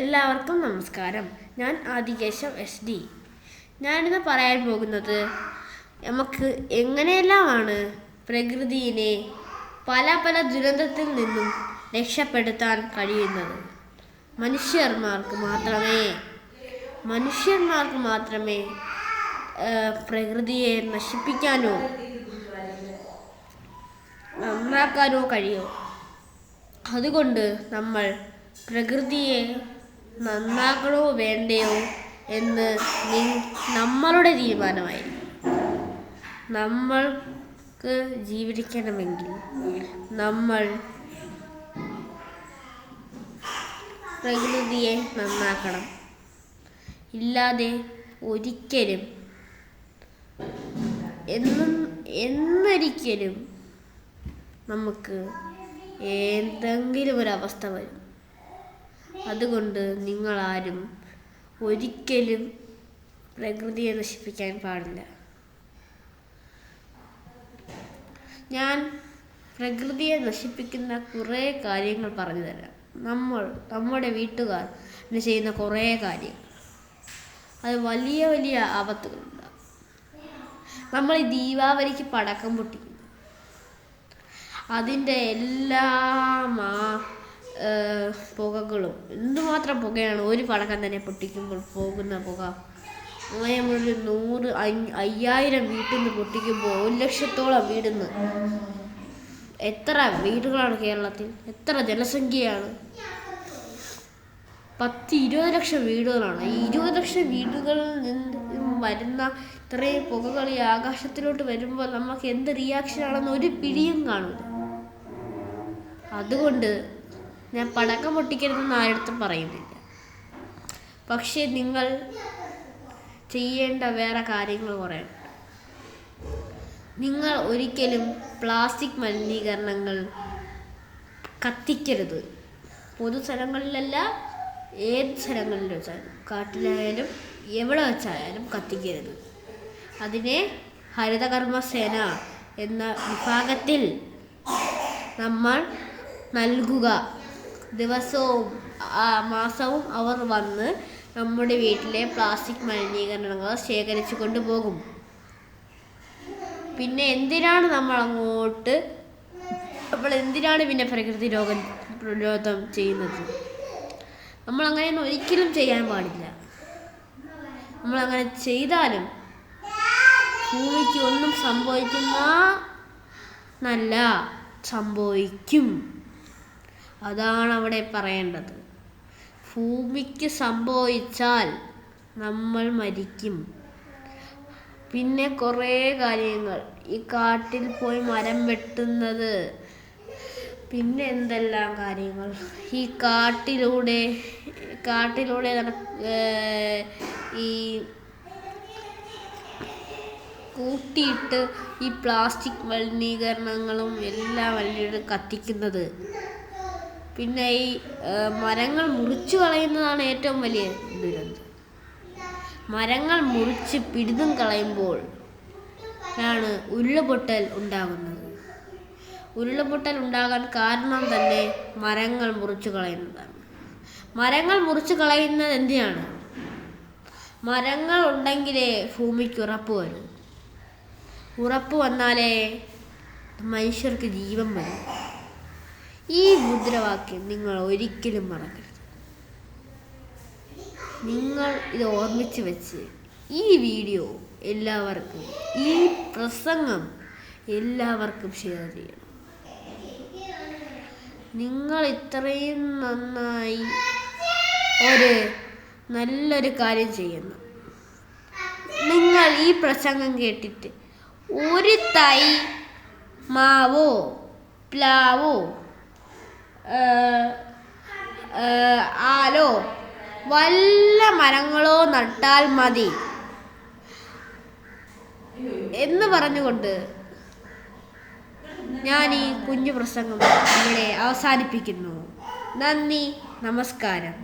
എല്ലാവർക്കും നമസ്കാരം. ഞാൻ ആദികേശവ് SD. ഞാനിന്ന് പറയാൻ പോകുന്നത് നമുക്ക് എങ്ങനെയെല്ലാമാണ് പ്രകൃതിയെ പല പല ദുരന്തത്തിൽ നിന്നും രക്ഷപ്പെടുത്താൻ കഴിയുന്നത്. മനുഷ്യന്മാർക്ക് മാത്രമേ പ്രകൃതിയെ നശിപ്പിക്കാനോ നന്നാക്കാനോ കഴിയൂ. അതുകൊണ്ട് നമ്മൾ പ്രകൃതിയെ നന്നാക്കണോ വേണ്ടയോ എന്ന് നമ്മളുടെ തീരുമാനമായിരിക്കും. നമ്മൾക്ക് ജീവിക്കണമെങ്കിൽ നമ്മൾ പ്രകൃതിയെ നന്നാക്കണം. ഇല്ലാതെ ഒരിക്കലും എന്നൊരിക്കലും നമുക്ക് എന്തെങ്കിലും ഒരവസ്ഥ വരും. അതുകൊണ്ട് നിങ്ങളാരും ഒരിക്കലും പ്രകൃതിയെ നശിപ്പിക്കാൻ പാടില്ല. ഞാൻ പ്രകൃതിയെ നശിപ്പിക്കുന്ന കുറേ കാര്യങ്ങൾ പറഞ്ഞു തരാം. നമ്മുടെ വീട്ടുകാർ ചെയ്യുന്ന കുറേ കാര്യങ്ങൾ, അത് വലിയ വലിയ ആപത്തുകളുണ്ടാകും. നമ്മൾ ഈ ദീപാവലിക്ക് പടക്കം പൊട്ടിക്കും. അതിൻ്റെ എല്ലാ പുകകളും, എന്തുമാത്രം പുകയാണ് ഒരു പടക്കം തന്നെ പൊട്ടിക്കുമ്പോൾ പോകുന്ന പുക. അങ്ങനെ നമ്മളൊരു 100,000 വീട്ടിൽ നിന്ന് പൊട്ടിക്കുമ്പോൾ 1,00,000-ഓളം വീടിൽ നിന്ന്. എത്ര വീടുകളാണ് കേരളത്തിൽ? എത്ര ജനസംഖ്യയാണ്? 10-20 ലക്ഷം വീടുകളാണ്. ഈ 20 ലക്ഷം വീടുകളിൽ നിന്ന് വരുന്ന ഇത്രയും പുകകൾ ഈ ആകാശത്തിലോട്ട് വരുമ്പോൾ നമുക്ക് എന്ത് റിയാക്ഷനാണെന്ന് ഒരു പിടിയും കാണില്ല. അതുകൊണ്ട് ഞാൻ പടക്കം പൊട്ടിക്കരുതെന്ന് ആരുടെ പറയുന്നില്ല. പക്ഷേ നിങ്ങൾ ചെയ്യേണ്ട വേറെ കാര്യങ്ങൾ കുറേ. നിങ്ങൾ ഒരിക്കലും പ്ലാസ്റ്റിക് മലിനീകരണങ്ങൾ കത്തിക്കരുത്. പൊതുസ്ഥലങ്ങളിലല്ല, ഏത് സ്ഥലങ്ങളിൽ വെച്ചാലും, കാട്ടിലായാലും എവിടെ വെച്ചായാലും കത്തിക്കരുത്. അതിനെ ഹരിതകർമ്മസേന എന്ന വിഭാഗത്തിൽ നമ്മൾ നൽകുക. ദിവസവും മാസവും അവർ വന്ന് നമ്മുടെ വീട്ടിലെ പ്ലാസ്റ്റിക് മലിനീകരണങ്ങൾ ശേഖരിച്ചു കൊണ്ടുപോകും. പിന്നെ എന്തിനാണ് പിന്നെ പ്രകൃതി പ്രതിരോധം ചെയ്യുന്നത്? നമ്മളങ്ങനെയൊന്നും ഒരിക്കലും ചെയ്യാൻ പാടില്ല. നമ്മളങ്ങനെ ചെയ്താലും ഭൂമിക്ക് ഒന്നും സംഭവിക്കും. അതാണ് അവിടെ പറയേണ്ടത്. ഭൂമിക്ക് സംഭവിച്ചാൽ നമ്മൾ മരിക്കും. പിന്നെ കുറേ കാര്യങ്ങൾ, ഈ കാട്ടിൽ പോയി മരം വെട്ടുന്നത്, പിന്നെ എന്തെല്ലാം കാര്യങ്ങൾ, ഈ കാട്ടിലൂടെ ഈ കൂട്ടിയിട്ട് ഈ പ്ലാസ്റ്റിക് മലിനീകരണങ്ങളും എല്ലാം വലിയ കത്തിക്കുന്നത്. പിന്നെ ഈ മരങ്ങൾ മുറിച്ചു കളയുന്നതാണ് ഏറ്റവും വലിയ ദുരന്തം. മരങ്ങൾ മുറിച്ച് പിഴുതും കളയുമ്പോൾ ആണ് ഉരുൾപൊട്ടൽ ഉണ്ടാകുന്നത്. ഉരുൾപൊട്ടൽ ഉണ്ടാകാൻ കാരണം തന്നെ മരങ്ങൾ മുറിച്ചു കളയുന്നതാണ്. മരങ്ങൾ മുറിച്ചു കളയുന്നത് എന്തിനാണ്? മരങ്ങൾ ഉണ്ടെങ്കിലേ ഭൂമിക്ക് ഉറപ്പ് വന്നാലേ മനുഷ്യർക്ക് ജീവൻ വരും. ഈ മുദ്രാവാക്യം നിങ്ങൾ ഒരിക്കലും മറക്കരുത്. നിങ്ങൾ ഇത് ഓർമ്മിച്ച് വെച്ച് ഈ വീഡിയോ എല്ലാവർക്കും, ഈ പ്രസംഗം എല്ലാവർക്കും ഷെയർ ചെയ്യണം. നിങ്ങൾ ഇത്രയും നന്നായി നല്ലൊരു കാര്യം ചെയ്യുന്നു. നിങ്ങൾ ഈ പ്രസംഗം കേട്ടിട്ട് ഒരു തൈ മാവോ പ്ലാവോ ആലോ വല്ല മരങ്ങളോ നട്ടാൽ മതി എന്ന് പറഞ്ഞുകൊണ്ട് ഞാൻ ഈ കുഞ്ഞു പ്രസംഗം ഇവിടെ അവസാനിപ്പിക്കുന്നു. നന്ദി, നമസ്കാരം.